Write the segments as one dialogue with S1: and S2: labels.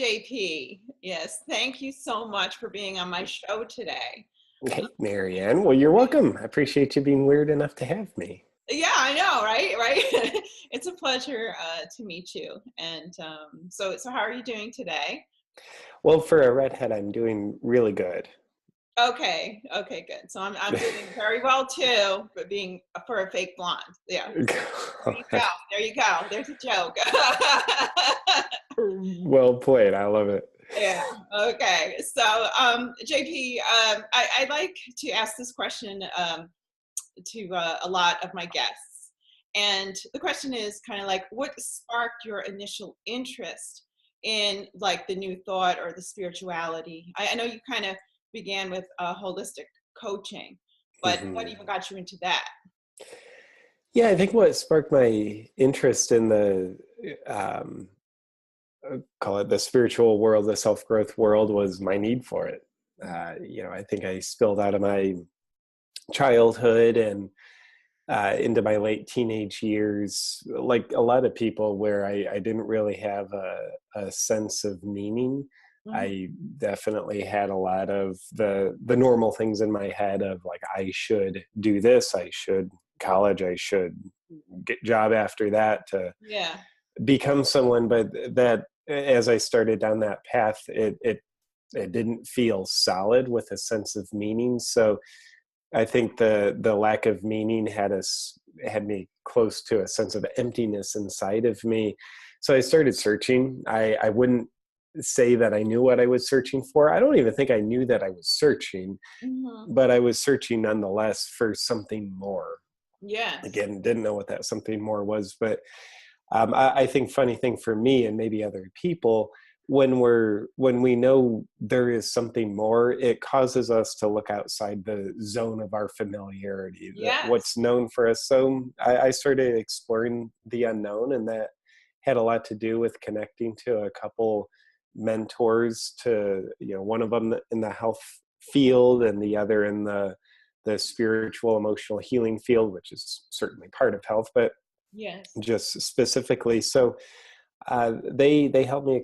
S1: JP. Yes, thank you so much for being on my show today.
S2: Hey, Maryann. Well, you're welcome. I appreciate you being weird enough to have me.
S1: Yeah, I know, right? Right. It's a pleasure to meet you. And so how are you doing today?
S2: Well, for a redhead, I'm doing really good.
S1: Okay, okay, good. So I'm doing very well too, but being for a fake blonde. Yeah. There you go. There you go. There's a joke.
S2: Well played. I love it.
S1: Yeah. Okay. So, JP, I like to ask this question to a lot of my guests. And the question is kind of like, what sparked your initial interest in like the new thought or the spirituality? I know you kind of began with holistic coaching, but what
S2: hmm
S1: even got you into that?
S2: Yeah, I think what sparked my interest in the um, call it the spiritual world, the self-growth world, was my need for it. I think I spilled out of my childhood and into my late teenage years, like a lot of people, where I didn't really have a sense of meaning.
S1: Mhm.
S2: I definitely had a lot of the normal things in my head of like, I should do this, I should college, I should get job after that to
S1: Yeah.
S2: become someone. But that, as I started down that path, it didn't feel solid with a sense of meaning. So I think the lack of meaning had me close to a sense of emptiness inside of me. So I started searching. I wouldn't say that I knew what I was searching for. I don't even think I knew that I was searching,
S1: Hmm.
S2: but I was searching nonetheless for something more.
S1: Yes.
S2: Again, didn't know what that something more was, but I think funny thing for me and maybe other people, when we know there is something more, it causes us to look outside the zone of our familiarity, that
S1: Yes.
S2: what's known for us. So I started exploring the unknown, and that had a lot to do with connecting to a couple mentors, to one of them in the health field and the other in the spiritual emotional healing field, which is certainly part of health, but
S1: Yes.
S2: just specifically. So they helped me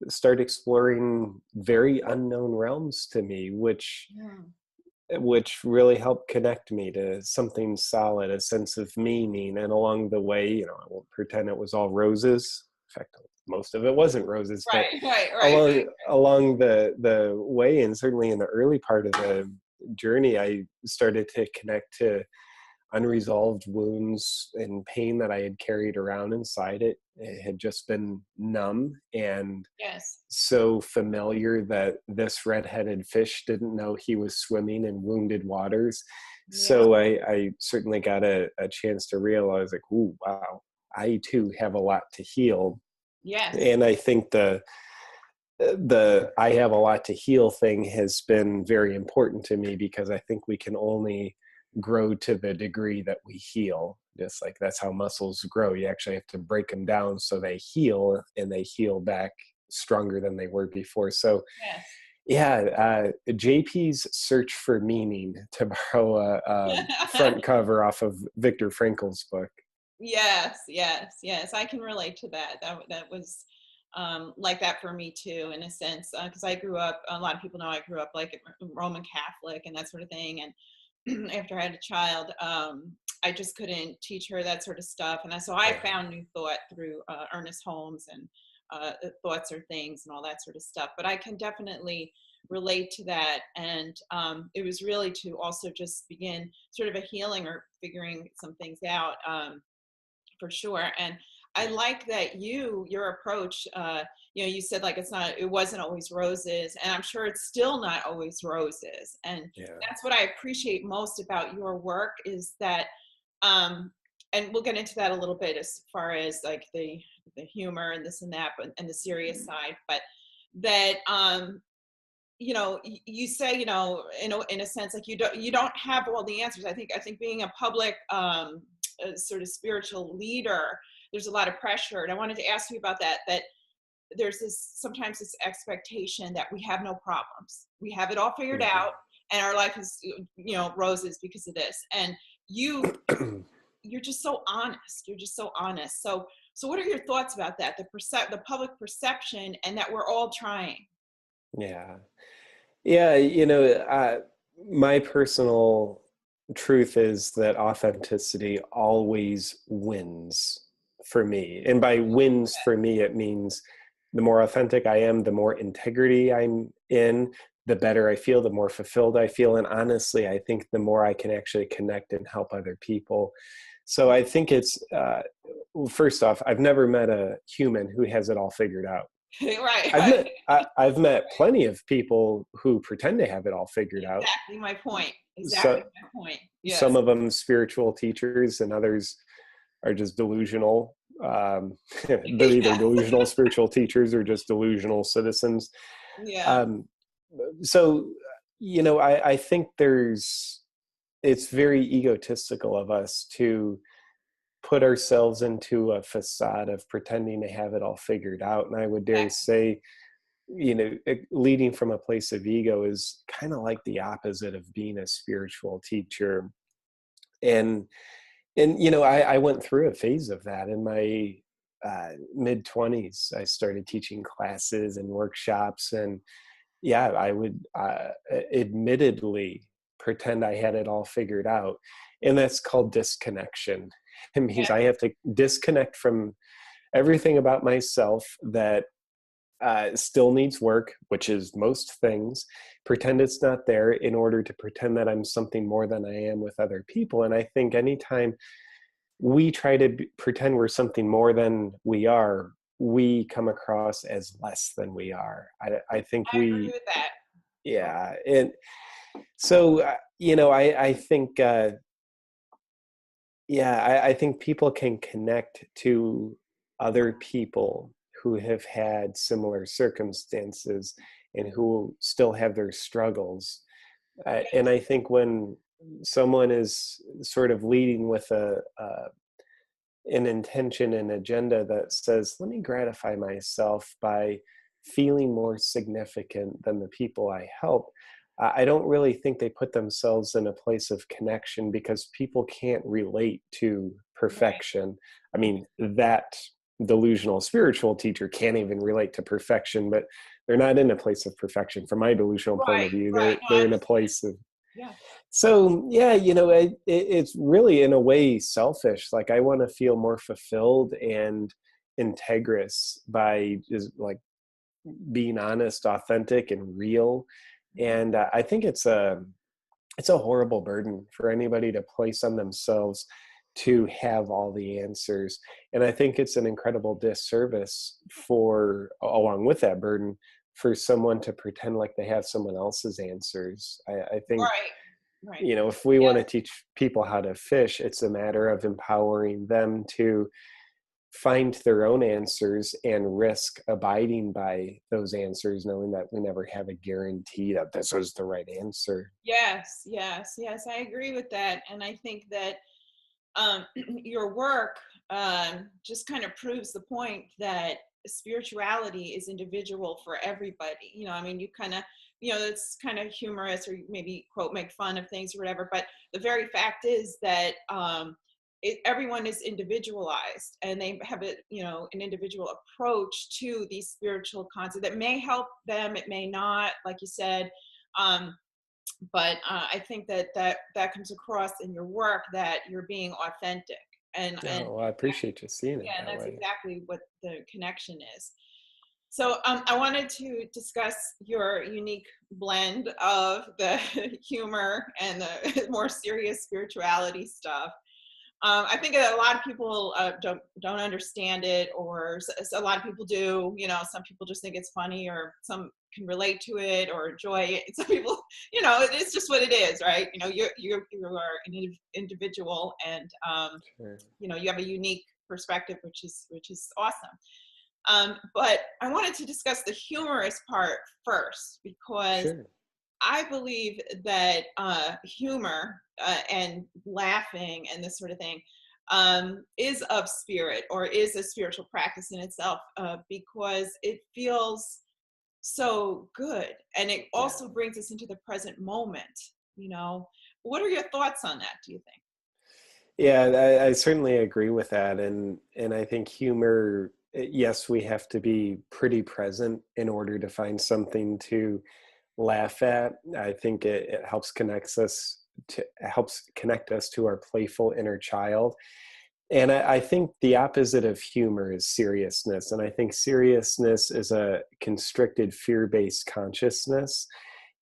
S2: start exploring very unknown realms to me,
S1: Yeah.
S2: which really helped connect me to something solid, a sense of meaning. And along the way, I won't pretend it was all roses. In fact, most of it wasn't roses, but
S1: Right. Right. Right.
S2: along the way, and certainly in the early part of the journey, I started to connect to unresolved wounds and pain that I had carried around inside it. It had just been numb and
S1: Yes.
S2: so familiar that this redheaded fish didn't know he was swimming in wounded waters.
S1: Yeah.
S2: So I certainly got a chance to realize, like, ooh, wow, I too have a lot to heal.
S1: Yes.
S2: And I think the I have a lot to heal thing has been very important to me, because I think we can only grow to the degree that we heal. Just like that's how muscles grow. You actually have to break them down so they heal, and they heal back stronger than they were before. So
S1: Yes.
S2: yeah, JP's Search for Meaning, to borrow a front cover off of Viktor Frankl's book.
S1: Yes, yes, yes. I can relate to that. That was like that for me too, in a sense, because I grew up. A lot of people know I grew up like Roman Catholic and that sort of thing. And after I had a child, I just couldn't teach her that sort of stuff. And so I
S2: Yeah.
S1: found new thought through Ernest Holmes and thoughts or things and all that sort of stuff. But I can definitely relate to that. And it was really to also just begin sort of a healing or figuring some things out. For sure. And I like that your approach, you said like it wasn't always roses, and I'm sure it's still not always roses. And
S2: Yeah.
S1: that's what I appreciate most about your work is that, um, and we'll get into that a little bit as far as like the humor and this and that, but and the serious side, but that, you say, in a sense, like you don't have all the answers. I think being a public sort of spiritual leader, there's a lot of pressure. And I wanted to ask you about that there's sometimes this expectation that we have no problems. We have it all figured
S2: Mhm.
S1: out and our life is, roses because of this. And you you're just so honest. You're just so honest. So what are your thoughts about that? The public perception, and that we're all trying.
S2: Yeah. Yeah, my personal truth is that authenticity always wins for me. And by wins for me, it means the more authentic I am, the more integrity I'm in, the better I feel, the more fulfilled I feel. And honestly, I think the more I can actually connect and help other people. So I think it's, well, first off, I've never met a human who has it all figured out.
S1: Right,
S2: I've
S1: right.
S2: met I've met plenty of people who pretend to have it all figured out.
S1: Exactly my point. Exactly
S2: So
S1: my point.
S2: some
S1: Yes.
S2: of them spiritual teachers, and others are just delusional. They're either
S1: Yes.
S2: delusional spiritual teachers or just delusional citizens.
S1: Yeah.
S2: Um, so I think it's very egotistical of us to put ourselves into a facade of pretending to have it all figured out. And I would dare say, leading from a place of ego is kind of like the opposite of being a spiritual teacher. And I went through a phase of that in my mid 20s. I started teaching classes and workshops, and yeah, I would admittedly pretend I had it all figured out. And that's called disconnection. It means
S1: Yeah.
S2: I have to disconnect from everything about myself that still needs work, which is most things, pretend it's not there in order to pretend that I'm something more than I am with other people. And I think anytime we try to pretend we're something more than we are, we come across as less than we are. I think
S1: I agree with that.
S2: yeah. And so, I think, I think people can connect to other people who have had similar circumstances and who still have their struggles. And I think when someone is sort of leading with an intention and agenda that says, let me gratify myself by feeling more significant than the people I help, I don't really think they put themselves in a place of connection, because people can't relate to
S1: Right.
S2: perfection. I mean, that delusional spiritual teacher can't even relate to perfection, but they're not in a place of perfection. From my delusional point
S1: Right.
S2: of view,
S1: Right. No, I
S2: they're in a
S1: understand.
S2: place of,
S1: Yeah.
S2: so yeah, it's really in a way selfish. Like, I want to feel more fulfilled and integrous by just like being honest, authentic, and real. And I think it's a horrible burden for anybody to place on themselves to have all the answers. And I think it's an incredible disservice for, along with that burden, for someone to pretend like they have someone else's answers. I think,
S1: Right. Right.
S2: if we want
S1: Yes.
S2: to teach people how to fish, it's a matter of empowering them to find their own answers and risk abiding by those answers, knowing that we never have a guarantee that this was the right answer.
S1: Yes. Yes. Yes. I agree with that, and I think that your work just kind of proves the point that spirituality is individual for everybody. I mean, you kind of, it's kind of humorous, or maybe quote make fun of things or whatever, but the very fact is that everyone is individualized, and they have an individual approach to these spiritual concepts that may help them, it may not, like you said. um, but I think that comes across in your work, that you're being authentic, and
S2: Oh, well, I appreciate you seeing it
S1: yeah, and
S2: that
S1: that's
S2: way.
S1: exactly what the connection is. So I wanted to discuss your unique blend of the humor and the more serious spirituality stuff. I think a lot of people don't understand it, or a lot of people do. Some people just think it's funny, or some can relate to it or enjoy it. And some people, it's just what it is, right? You are an individual, and
S2: Sure.
S1: you have a unique perspective, which is awesome. But I wanted to discuss the humorous part first, because
S2: Sure.
S1: I believe that humor and laughing and this sort of thing is of spirit, or is a spiritual practice in itself, because it feels so good, and it
S2: Yeah.
S1: also brings us into the present moment. You know, what are your thoughts on that? Do you think?
S2: Yeah, I certainly agree with that, and I think humor. Yes, we have to be pretty present in order to find something to laugh at. I think it helps connect us to our playful inner child. And I think the opposite of humor is seriousness. And I think seriousness is a constricted fear-based consciousness.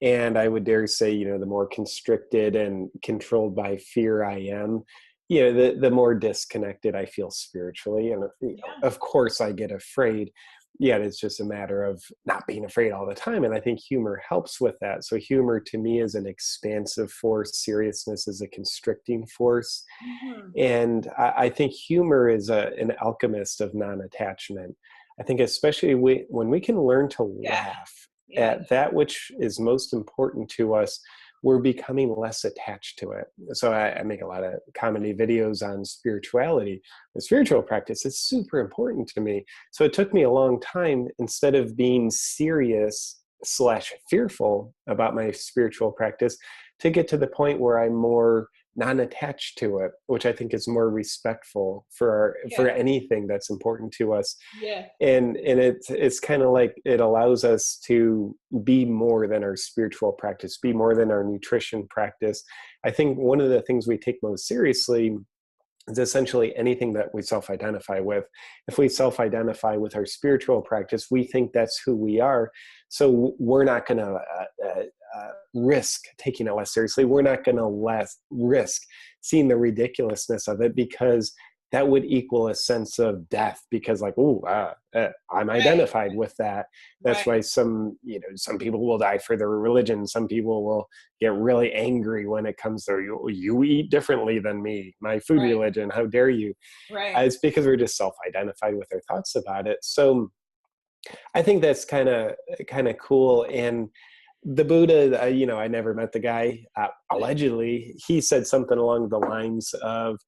S2: And I would dare say, the more constricted and controlled by fear I am, the more disconnected I feel spiritually. And,
S1: Yeah.
S2: of course I get afraid. Yeah, it's just a matter of not being afraid all the time. And I think humor helps with that. So humor to me is an expansive force. Seriousness is a constricting force.
S1: Hmm.
S2: And I think humor is an alchemist of non-attachment. I think especially when we can learn to
S1: Yeah.
S2: laugh
S1: Yeah.
S2: at that which is most important to us, we're becoming less attached to it. So I make a lot of comedy videos on spirituality. The spiritual practice is super important to me. So it took me a long time, instead of being serious slash fearful about my spiritual practice, to get to the point where I'm more non-attached to it, which I think is more respectful for
S1: Yeah.
S2: anything that's important to us.
S1: Yeah.
S2: And it's kind of like it allows us to be more than our spiritual practice, be more than our nutrition practice. I think one of the things we take most seriously is essentially anything that we self-identify with. If we self-identify with our spiritual practice, we think that's who we are. So we're not going to risk taking it less seriously. We're not going to risk seeing the ridiculousness of it, because that would equal a sense of death, because like, I'm
S1: Right.
S2: identified with that. That's
S1: Right.
S2: why some people will die for their religion. Some people will get really angry when it comes to you eat differently than me, my food
S1: Right.
S2: religion, how dare you.
S1: Right.
S2: It's because we're just self-identified with our thoughts about it. So I think that's kind of cool. And the Buddha, I never met the guy. Allegedly, he said something along the lines of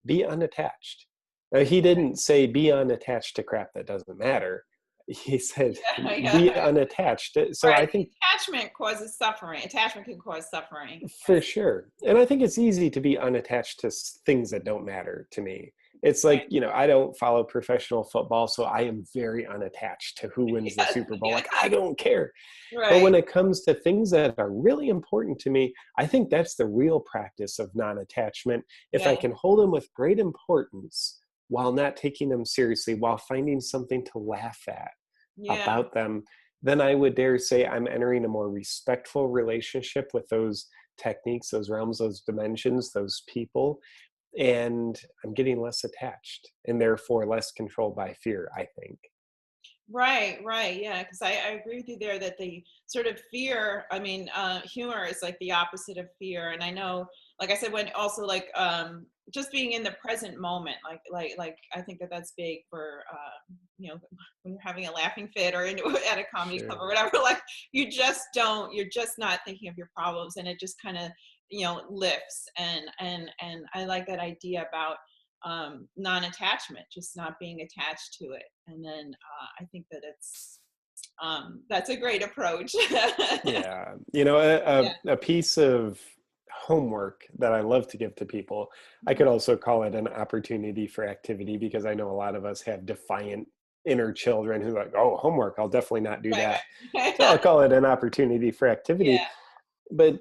S2: be unattached. Now, he didn't say be unattached to crap that doesn't matter. He said
S1: Yeah.
S2: be
S1: Yeah.
S2: unattached. So
S1: Right.
S2: I think
S1: Attachment causes suffering. Attachment can cause suffering.
S2: for sure. And I think it's easy to be unattached to things that don't matter to me. It's
S1: Right.
S2: like, I don't follow professional football, so I am very unattached to who wins the
S1: Yes.
S2: Super Bowl. Like,
S1: Yes.
S2: I don't care. But
S1: Right.
S2: when it comes to things that are really important to me, I think that's the real practice of non attachment. If I
S1: Yeah.
S2: can hold them with great importance while not taking them seriously, while finding something to laugh at
S1: Yeah.
S2: about them, then I would dare say I'm entering a more respectful relationship with those techniques, those realms, those dimensions, those people. And I'm getting less attached and therefore less controlled by fear, I think.
S1: Right, right. Yeah, because I agree with you there that the sort of fear, I mean, humor is like the opposite of fear. And I know, like I said, when also like just being in the present moment, like I think that that's big for, when you're having a laughing fit or at a comedy club or
S2: Sure.
S1: whatever, like you're just not thinking of your problems, and it just kind of, lifts. And I like that idea about non-attachment, just not being attached to it. And then I think that that's a great approach.
S2: Yeah.
S1: Yeah.
S2: A piece of homework that I love to give to people, I could also call it an opportunity for activity, because I know a lot of us have defiant inner children who are like, oh, homework, I'll definitely not do
S1: Right,
S2: that. So
S1: right.
S2: I'll call it an opportunity for activity.
S1: Yeah.
S2: But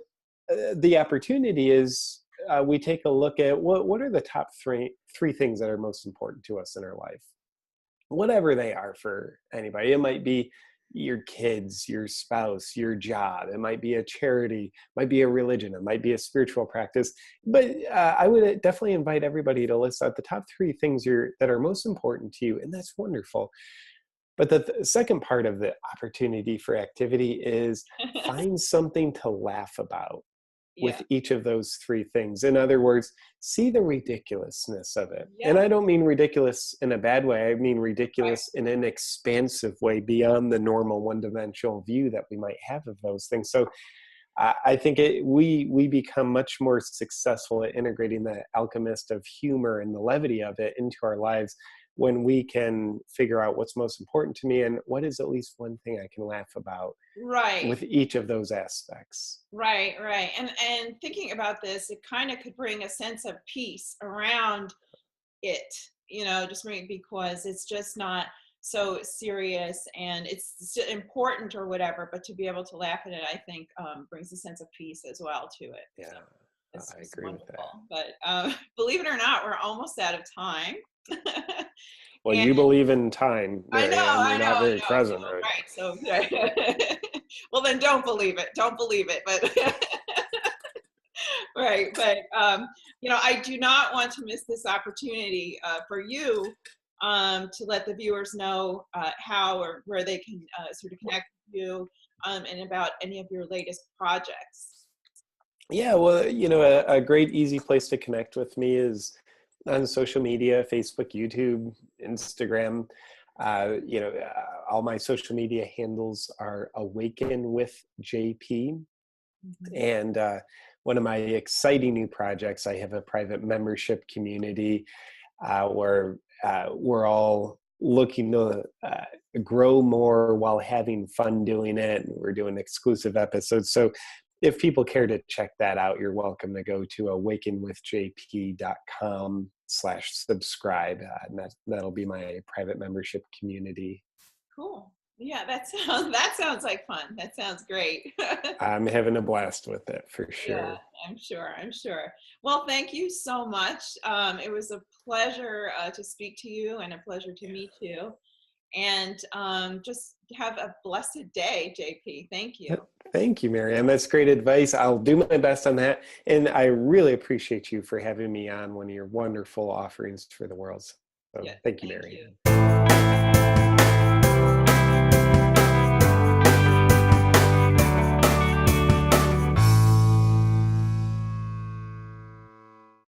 S2: the opportunity is we take a look at what are the top three things that are most important to us in our life, whatever they are for anybody. It might be your kids, your spouse, your job. It might be a charity, might be a religion, it might be a spiritual practice. But I would definitely invite everybody to list out the top three things that are most important to you, and that's wonderful. But the second part of the opportunity for activity is find something to laugh about with
S1: Yeah.
S2: each of those three things. In other words, see the ridiculousness of it. And
S1: Yeah.
S2: I don't mean ridiculous in a bad way. I mean
S1: Right.
S2: ridiculous in an expansive way beyond the normal one-dimensional view that we might have of those things. So I think we become much more successful at integrating the alchemist of humor and the levity of it into our lives when we can figure out what's most important to me and what is at least one thing I can laugh about
S1: Right.
S2: with each of those aspects.
S1: Right, right. And thinking about this, it kind of could bring a sense of peace around it, just because it's just not so serious and it's important or whatever, but to be able to laugh at it, I think brings a sense of peace as well to it.
S2: Yeah,
S1: So it's
S2: I
S1: just
S2: agree with that.
S1: wonderful. But believe it or not, we're almost out of time.
S2: Well,
S1: And
S2: you believe in time,
S1: I know,
S2: Maryann. You're
S1: I know,
S2: not
S1: I
S2: very
S1: know.
S2: present
S1: So,
S2: right
S1: right. So, well, then don't believe it. Don't believe it. But right. But I do not want to miss this opportunity for you to let the viewers know how or where they can sort of connect with you and about any of your latest projects.
S2: Yeah, well, a great easy place to connect with me is on social media: Facebook, YouTube, Instagram. All my social media handles are Awaken with JP.
S1: Mhm.
S2: And one of my exciting new projects, I have a private membership community where we're all looking to grow more while having fun doing it. And we're doing exclusive episodes. So if people care to check that out, you're welcome to go to awakenwithjp.com/subscribe. And that'll be my private membership community.
S1: Cool. Yeah, that sounds like fun. That sounds great.
S2: I'm having a blast with it for
S1: Yeah,
S2: sure.
S1: I'm sure. I'm sure. Well, thank you so much. It was a pleasure to speak to you and a pleasure to meet you. And just have a blessed day, JP. Thank you.
S2: Thank you, Maryann. That's great advice. I'll do my best on that. And I really appreciate you for having me on one of your wonderful offerings for the world. So
S1: Yeah,
S2: thank you,
S1: thank you.
S2: Maryann.